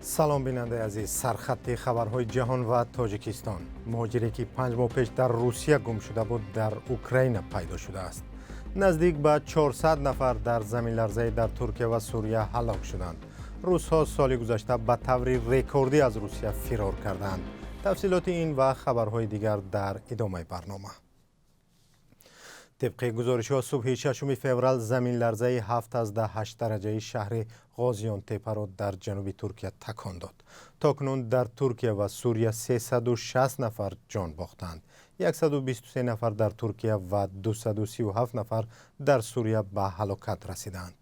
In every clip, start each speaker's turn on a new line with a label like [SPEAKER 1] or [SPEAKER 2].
[SPEAKER 1] سلام بیننده عزیز، سرخط خبرهای جهان و تاجیکستان. مهاجری که 5 ماه پیش در روسیه گم شده بود در اوکراین پیدا شده است. نزدیک به 400 نفر در زمین لرزه در ترکیه و سوریه هلاک شدند. روس‌ها سال گذشته به طور رکوردی از روسیه فرار کردند. تفصیلات این و خبرهای دیگر در ادامه برنامه. طبق گزارش‌ها صبح 6 فوریه زمین لرزه 7.8 درجه شهر غازیانتپ را در جنوب ترکیه تکان داد. تاکنون در ترکیه و سوریه 360 نفر جان باختند. 123 نفر در ترکیه و 237 نفر در سوریه به هلاکت رسیدند.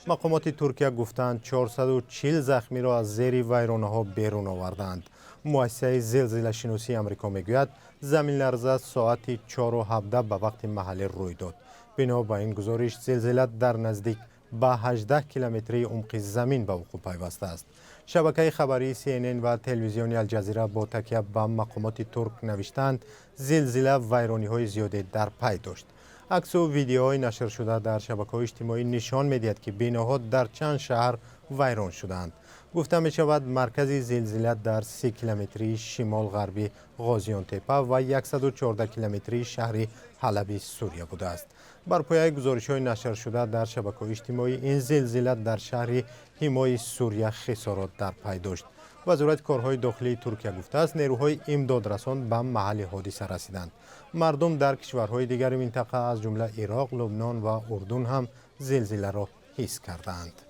[SPEAKER 1] مقامات ترکیه گفتند 440 زخمی را از زیر ویرانه‌ها بیرون آوردند. مؤسسه زلزله شناسی آمریکا میگوید زمین لرزه ساعت 4:17 به وقت محلی روی داد. بنا به این گزارش زلزله در نزدیک به 18 کیلومتری عمق زمین به وقوع پیوسته است. شبکه خبری CNN و تلویزیون الجزیره با تکیه به مقامات ترک نوشتند زلزله ویرانی‌های زیادی در پی داشت. عکس و ویدیوهای نشر شده در شبکه‌های اجتماعی نشان می‌دهد که بناها در چند شهر ویران شدند. گفته می شود مرکز زلزله در 3 کیلومتری شمال غربی غازیانتپ و 114 کیلومتری شهر حلب سوریه بوده است. بر پایه گزارش‌های نشر شده در شبکه‌های اجتماعی این زلزله در شهر حمای سوریه خسارات در پی داشت. وزارت کارهای داخلی ترکیه گفته است نیروهای امدادرسان به محل حادثه رسیدند. مردم در کشورهای دیگر منطقه از جمله عراق، لبنان و اردن هم زلزله را حس کردند.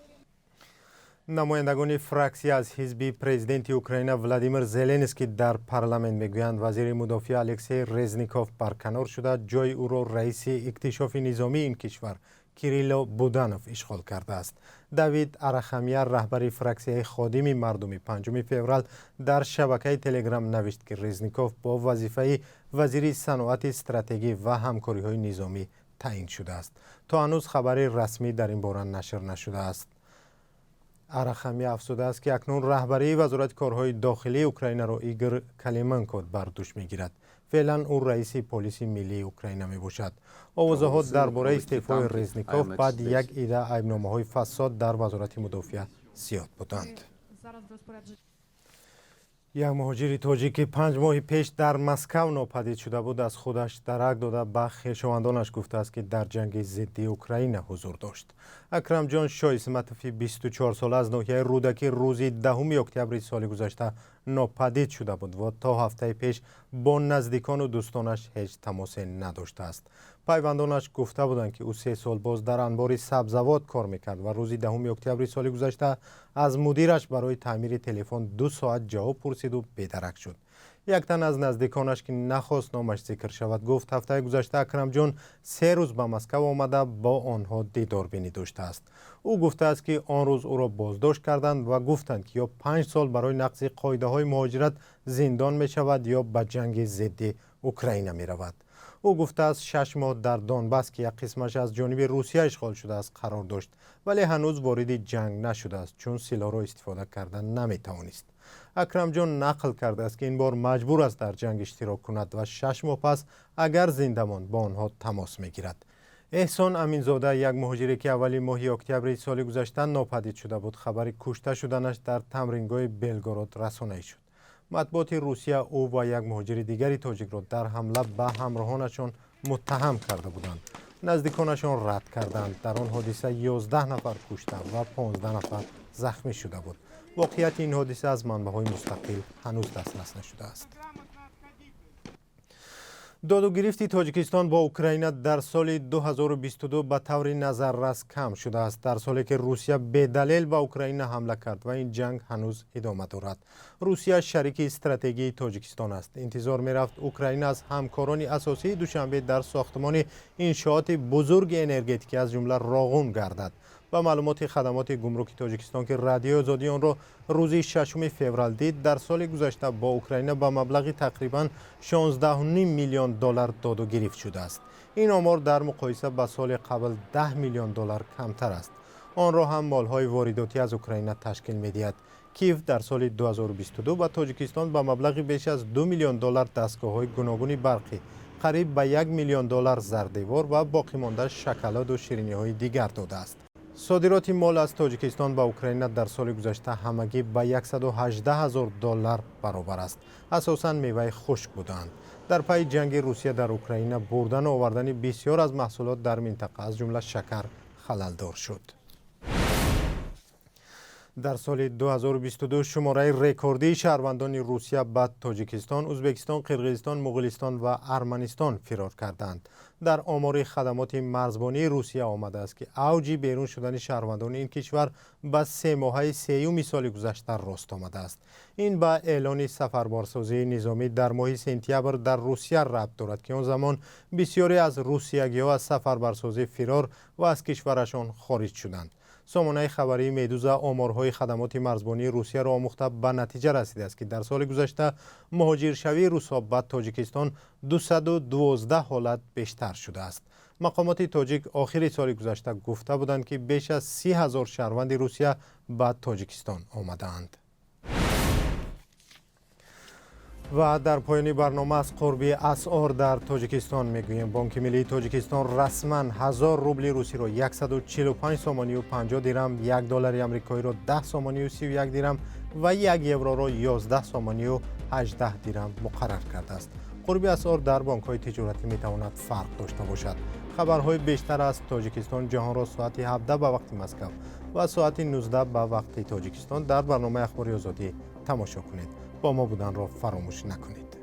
[SPEAKER 1] نمایندگان فرکسی از حزب پرزیدنت اوکراین ولادیمیر زلنسکی در پارلمان میگویند وزیر مدافع الکسی رزنیکوف برکنار شده جای او را رئیس اکتشاف نظامی این کشور کیریلو بودانوف اشغال کرده است. داوید آراخامیا رهبر فرکسیه خادم مردم 5 فوریه در شبکه تلگرام نوشت که رزنیکوف با وظیفه وزیر صنعت استراتژی و همکاری‌های نظامی تعیین شده است. تا هنوز خبر رسمی در این باره نشر نشده است. آراخامیا افزوده است که اکنون رهبری وزارت کارهای داخلی اوکراین را ایگور کلیمنکو بر دوش میگیرد. فعلا او رئیس پلیس ملی اوکراین می باشد. آوازه‌ها درباره استعفای رزنیکوف بعد یک عده عیب‌نامه‌های فساد در وزارت مدافع زیاد بودند. یک مهاجر تاجیک 5 ماه پیش در مسکو ناپدید شده بود از خودش درک داده به خویشاوندانش گفته است که در جنگ ضد اوکراین حضور داشت. اکرم جان شاه اسمتوفی 24 ساله از ناحیه رودکی روز 10 اکتبر سال گذشته ناپدید شده بود و تا هفته پیش با نزدیکان و دوستانش هیچ تماسی نداشته است. پیوندانش گفته بودند که او 3 سال باز در انبار سبزوات کار میکرد و روز 10 اکتبر سال گذشته از مدیرش برای تعمیر تلفن 2 ساعت جواب پرسید و بی‌درک شد. یک تن از نزدیکانش که نخواست نامش ذکر شود گفت هفته گذشته اکرم جان 3 روز به مسکو آمده با آنها دیداربینی داشته است. او گفته است که آن روز او را بازداشت کردند و گفتند که یا 5 سال برای نقض قاعده‌های مهاجرت زندان می شود یا به جنگ ضد اوکراین می رود. او گفته است 6 ماه در دونباس که یک قسمش از جانب روسیه اشغال شده است قرار داشت ولی هنوز وارد جنگ نشده است چون سلاح را استفاده کردن نمی توانست. اکرم جان نقل کرده است که این بار مجبور است در جنگ اشتراک کند و 6 ماه پس اگر زنده ماند با آنها تماس می گیرد. احسان امینزاده یک مهاجری که اولی ماه اکتبر سال گذشته ناپدید شده بود خبر کشته شدنش در تمرینگاه بلگراد رسانه‌ای شد. مطبوعات روسیه او و یک مهاجر دیگری تاجیک را در حمله به همراهانشان متهم کرده بودند. نزدیکانشان رد کردند. در آن حادثه 11 نفر کشته و 15 نفر زخمی شده بود. واقعیت این حادثه از منبع‌های مستقل هنوز دسترس نشده است. داد و گرفت تاجیکستان با اوکراین در سال 2022 به طور نظررس کم شده است در سالی که روسیه به دلیل به اوکراین حمله کرد و این جنگ هنوز ادامه دارد. روسیه شریک استراتژی تاجیکستان است. انتظار می رفت اوکراین از همکاران اساسی دوشنبه در ساختمان انشاءات بزرگ انرژتیکی از جمله راغون گردد. با معلومات خدمات گمرک تاجیکستان که رادیو آزادی آن را روز 6 فوریه دید در سال گذشته با اوکراین با مبلغ تقریبا 16.5 میلیون دلار داد و گرفت شده است. این آمار در مقایسه با سال قبل 10 میلیون دلار کمتر است. آن را هم مالهای وارداتی از اوکراین تشکیل می‌دهد. کیف در سال 2022 با تاجیکستان با مبلغ بیش از 2 میلیون دلار دستگاه‌های گوناگون برقی، قریب به 1 میلیون دلار زردیوار و باقی مانده شکلات و شیرینی‌های دیگر داده است. صادرات مال از تاجیکستان به اوکراین در سال گذشته همگی به 118,000 دلار برابر است. اساساً میوه خشک بودند. در پی جنگ روسیه در اوکراین بردن و آوردن بسیار از محصولات در منطقه از جمله شکر خللدار شد. در سال 2022 شماره رکوردی شهروندان روسیه به تاجیکستان، ازبکستان، قرقیزستان، مغولستان و ارمنستان فرار کردند. در آمار خدمات مرزبانی روسیه آمده است که اوج بیرون شدن شهروندان این کشور به 3 ماهه سیوم سال گذشته راست آمده است. این به اعلان سفربارسازی نظامی در ماه سپتامبر در روسیه ربط دارد که آن زمان بسیاری از روسیه‌گی‌ها از سفربارسازی فرار و از کشورشان خارج شدند. سامانه خبری مدوزا آمارهای خدمات مرزبانی روسیه را آموخته به نتیجه رسیده است که در سال گذشته مهاجرشوی روس‌ها به تاجیکستان 212 حالت بیشتر شده است. مقامات تاجیک آخر سال گذشته گفته بودند که بیش از 30,000 شهروند روسیه به تاجیکستان آمدند. و در پایان برنامه از قرب اسعار در تاجیکستان میگوییم. بانک ملی تاجیکستان رسما 1000 روبل روسی را 145 سومانی و 50 درم، 1 دلار آمریکایی را 10 سومانی و 31 درم و 1 یورو را 11 سومانی و 18 درم مقرر کرده است. قرب اسعار در بانک‌های تجارتی میتواند فرق داشته باشد. خبرهای بیشتر از تاجیکستان جهان را ساعت 17 به وقت مسکو و ساعت 19 به وقت تاجیکستان در برنامه اخباری آزادی تماشا کنید. با ما بودن را فراموش نکنید.